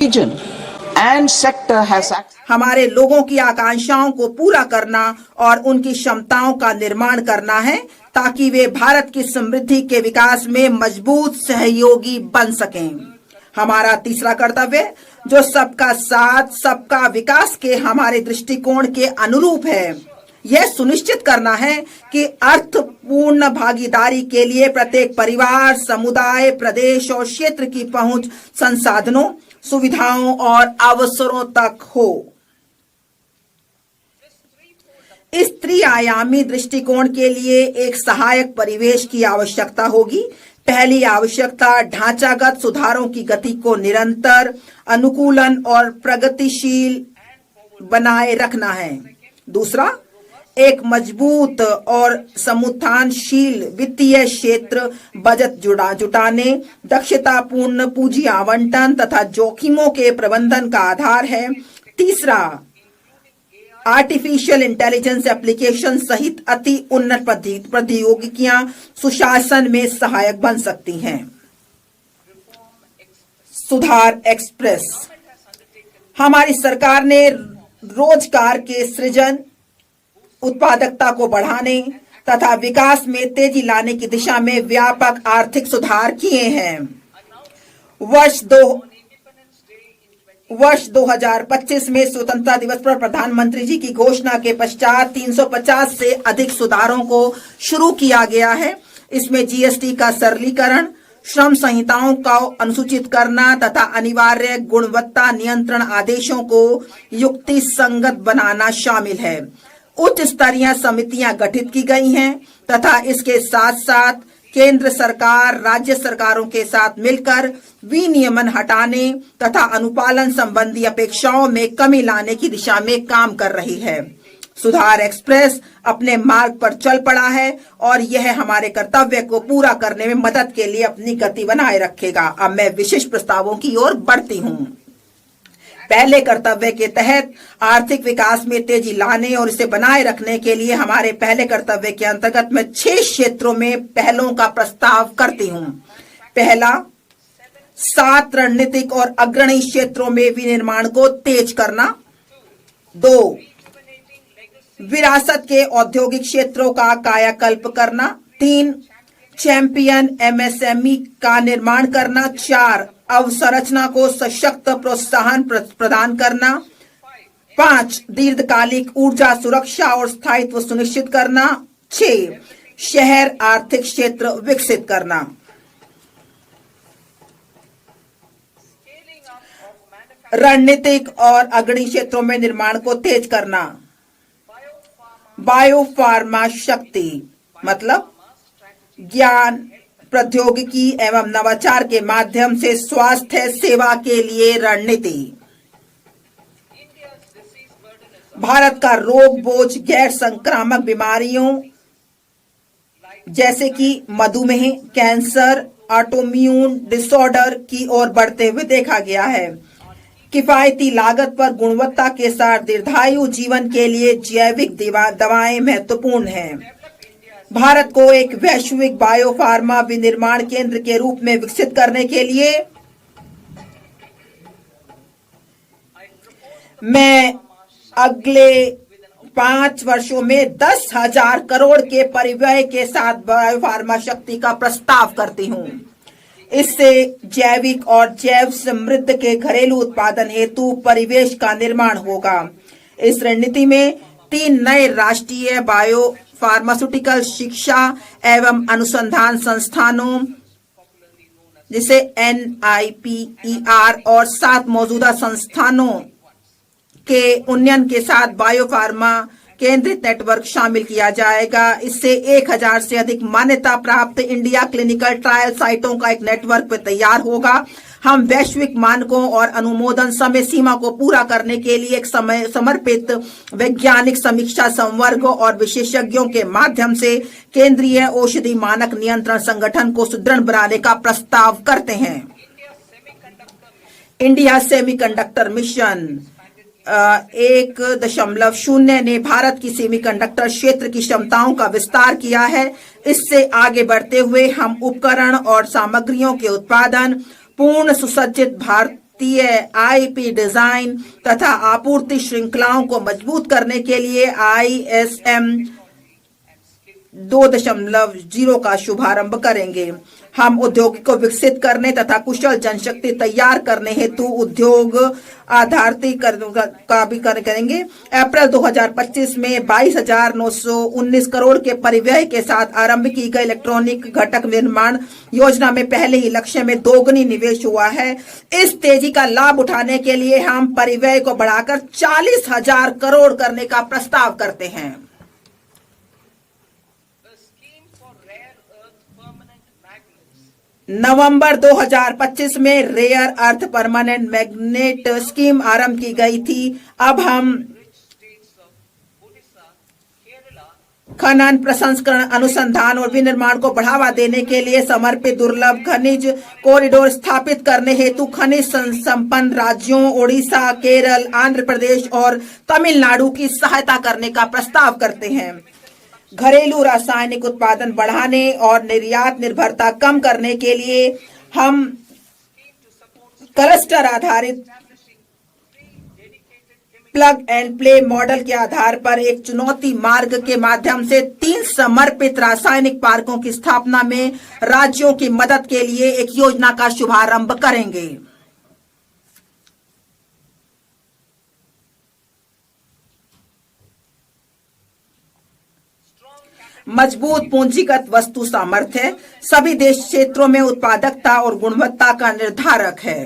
region and sector has हमारे लोगों की आकांक्षाओं को पूरा करना और उनकी क्षमताओं का निर्माण करना है ताकि वे भारत की समृद्धि के विकास में मजबूत सहयोगी बन सकें। हमारा तीसरा कर्तव्य, जो सबका साथ सबका विकास के हमारे दृष्टिकोण के अनुरूप है, यह सुनिश्चित करना है कि अर्थपूर्ण भागीदारी के लिए प्रत्येक परिवार, समुदाय, प्रदेश और क्षेत्र की पहुंच संसाधनों, सुविधाओं और अवसरों तक हो। इस त्रिआयामी दृष्टिकोण के लिए एक सहायक परिवेश की आवश्यकता होगी। पहली आवश्यकता ढांचागत सुधारों की गति को निरंतर, अनुकूलन और प्रगतिशील बनाए रखना है। दूसरा, एक मजबूत और समुत्थानशील वित्तीय क्षेत्र, बजट जुटाने, दक्षतापूर्ण पूंजी आवंटन तथा जोखिमों के प्रबंधन का आधार है। तीसरा, आर्टिफिशियल इंटेलिजेंस एप्लीकेशन सहित अति उन्नत प्रौद्योगिकियां सुशासन में सहायक बन सकती हैं। सुधार एक्सप्रेस। हमारी सरकार ने रोजगार के सृजन, उत्पादकता को बढ़ाने तथा विकास में तेजी लाने की दिशा में व्यापक आर्थिक सुधार किए हैं। वर्ष 2025 में स्वतंत्रता दिवस पर प्रधानमंत्री जी की घोषणा के पश्चात 350 से अधिक सुधारों को शुरू किया गया है। इसमें जीएसटी का सरलीकरण, श्रम संहिताओं का अनुसूचित करना तथा अनिवार्य गुणवत्ता नियंत्रण आदेशों को युक्ति संगत बनाना शामिल है। उच्च स्तरीय समितियां गठित की गई हैं तथा इसके साथ साथ केंद्र सरकार राज्य सरकारों के साथ मिलकर विनियमन हटाने तथा अनुपालन संबंधी अपेक्षाओं में कमी लाने की दिशा में काम कर रही है। सुधार एक्सप्रेस अपने मार्ग पर चल पड़ा है और यह हमारे कर्तव्य को पूरा करने में मदद के लिए अपनी गति बनाए रखेगा। अब मैं विशिष्ट प्रस्तावों की ओर बढ़ती हूँ। पहले कर्तव्य के तहत आर्थिक विकास में तेजी लाने और इसे बनाए रखने के लिए हमारे पहले कर्तव्य के अंतर्गत मैं 6 क्षेत्रों में पहलों का प्रस्ताव करती हूँ। पहला, 7 रणनीतिक और अग्रणी क्षेत्रों में विनिर्माण को तेज करना। 2, विरासत के औद्योगिक क्षेत्रों का कायाकल्प करना। 3, चैंपियन एमएसएमई का निर्माण करना। 4, अवसंरचना को सशक्त प्रोत्साहन प्रदान करना। 5, दीर्घकालिक ऊर्जा सुरक्षा और स्थायित्व सुनिश्चित करना। 6, शहर आर्थिक क्षेत्र विकसित करना। रणनीतिक और अग्रणी क्षेत्रों में निर्माण को तेज करना। बायोफार्मा शक्ति मतलब ज्ञान, प्रौद्योगिकी एवं नवाचार के माध्यम से स्वास्थ्य सेवा के लिए रणनीति। भारत का रोग बोझ गैर संक्रामक बीमारियों जैसे कि मधुमेह, कैंसर, ऑटोइम्यून डिसऑर्डर की ओर बढ़ते हुए देखा गया है। किफायती लागत पर गुणवत्ता के साथ दीर्घायु जीवन के लिए जैविक दवाएं महत्वपूर्ण हैं। भारत को एक वैश्विक बायोफार्मा विनिर्माण केंद्र के रूप में विकसित करने के लिए मैं अगले 5 वर्षों में 10,000 करोड़ के परिव्यय के साथ बायोफार्मा शक्ति का प्रस्ताव करती हूं। इससे जैविक और जैव समृद्ध के घरेलू उत्पादन हेतु परिवेश का निर्माण होगा। इस रणनीति में 3 नए राष्ट्रीय बायो फार्मास्यूटिकल शिक्षा एवं अनुसंधान संस्थानों जिसे NIPER और 7 मौजूदा संस्थानों के उन्नयन के साथ बायोफार्मा केंद्रित नेटवर्क शामिल किया जाएगा। इससे 1000 से अधिक मान्यता प्राप्त इंडिया क्लिनिकल ट्रायल साइटों का एक नेटवर्क तैयार होगा। हम वैश्विक मानकों और अनुमोदन समय सीमा को पूरा करने के लिए एक समर्पित वैज्ञानिक समीक्षा संवर्ग और विशेषज्ञों के माध्यम से केंद्रीय औषधि मानक नियंत्रण संगठन को सुदृढ़ बनाने का प्रस्ताव करते हैं। इंडिया सेमीकंडक्टर मिशन 1.0 ने भारत की सेमीकंडक्टर क्षेत्र की क्षमताओं का विस्तार किया है। इससे आगे बढ़ते हुए हम उपकरण और सामग्रियों के उत्पादन, पूर्ण सुसज्जित अंतर्राष्ट्रीय आईपी डिजाइन तथा आपूर्ति श्रृंखलाओं को मजबूत करने के लिए ISM 2.0 का शुभारंभ करेंगे। हम उद्योग को विकसित करने तथा कुशल जनशक्ति तैयार करने हेतु उद्योग आधारित का भी करेंगे। अप्रैल 2025 में 22,919 करोड़ के परिव्यय के साथ आरंभ की गई इलेक्ट्रॉनिक घटक निर्माण योजना में पहले ही लक्ष्य में दोगुनी निवेश हुआ है। इस तेजी का लाभ उठाने के लिए हम परिव्यय को बढ़ाकर 40,000 करोड़ करने का प्रस्ताव करते हैं। नवंबर 2025 में rare earth permanent magnet scheme आरंभ की गई थी। अब हम खनन, प्रसंस्करण, अनुसंधान और विनिर्माण को बढ़ावा देने के लिए समर्पित दुर्लभ खनिज कॉरिडोर स्थापित करने हेतु खनिज संपन्न राज्यों ओडिशा, केरल, आंध्र प्रदेश और तमिलनाडु की सहायता करने का प्रस्ताव करते हैं। घरेलू रासायनिक उत्पादन बढ़ाने और निर्यात निर्भरता कम करने के लिए हम क्लस्टर आधारित प्लग एंड प्ले मॉडल के आधार पर एक चुनौती मार्ग के माध्यम से 3 समर्पित रासायनिक पार्कों की स्थापना में राज्यों की मदद के लिए एक योजना का शुभारंभ करेंगे। मजबूत पूंजीगत वस्तु सामर्थ्य सभी देश क्षेत्रों में उत्पादकता और गुणवत्ता का निर्धारक है।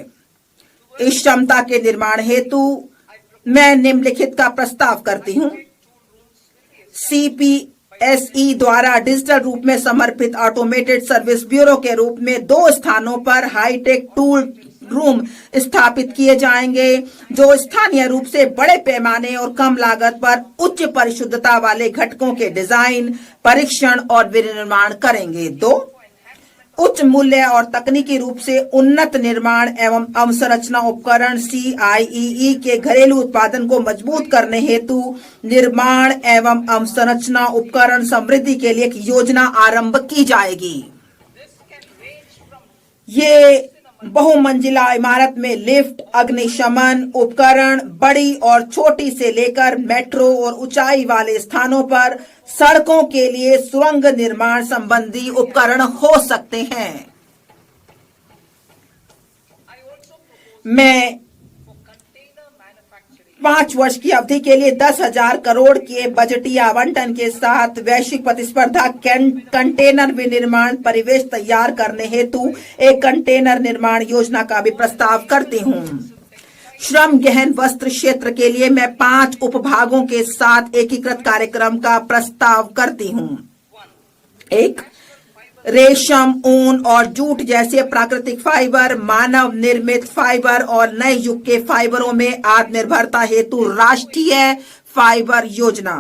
इस क्षमता के निर्माण हेतु मैं निम्नलिखित का प्रस्ताव करती हूँ। CPSE द्वारा डिजिटल रूप में समर्पित ऑटोमेटेड सर्विस ब्यूरो के रूप में 2 स्थानों पर हाईटेक टूल रूम स्थापित किए जाएंगे, जो स्थानीय रूप से बड़े पैमाने और कम लागत पर उच्च परिशुद्धता वाले घटकों के डिजाइन, परीक्षण और विनिर्माण करेंगे। 2, उच्च मूल्य और तकनीकी रूप से उन्नत निर्माण एवं अवसंरचना उपकरण CIEE के घरेलू उत्पादन को मजबूत करने हेतु निर्माण एवं अवसंरचना उपकरण समृद्धि के लिए एक योजना आरंभ की जाएगी। ये बहुमंजिला इमारत में लिफ्ट, अग्निशमन उपकरण, बड़ी और छोटी से लेकर मेट्रो और ऊंचाई वाले स्थानों पर सड़कों के लिए सुरंग निर्माण संबंधी उपकरण हो सकते हैं। मैं 5 वर्ष की अवधि के लिए 10,000 करोड़ के बजटीय आवंटन के साथ वैश्विक प्रतिस्पर्धा कंटेनर विनिर्माण परिवेश तैयार करने हेतु एक कंटेनर निर्माण योजना का भी प्रस्ताव करती हूँ। श्रम गहन वस्त्र क्षेत्र के लिए मैं 5 उपभागों के साथ एकीकृत कार्यक्रम का प्रस्ताव करती हूँ। 1, रेशम, ऊन और जूट जैसे प्राकृतिक फाइबर, मानव निर्मित फाइबर और नए युग के फाइबरों में आत्मनिर्भरता हेतु राष्ट्रीय फाइबर योजना।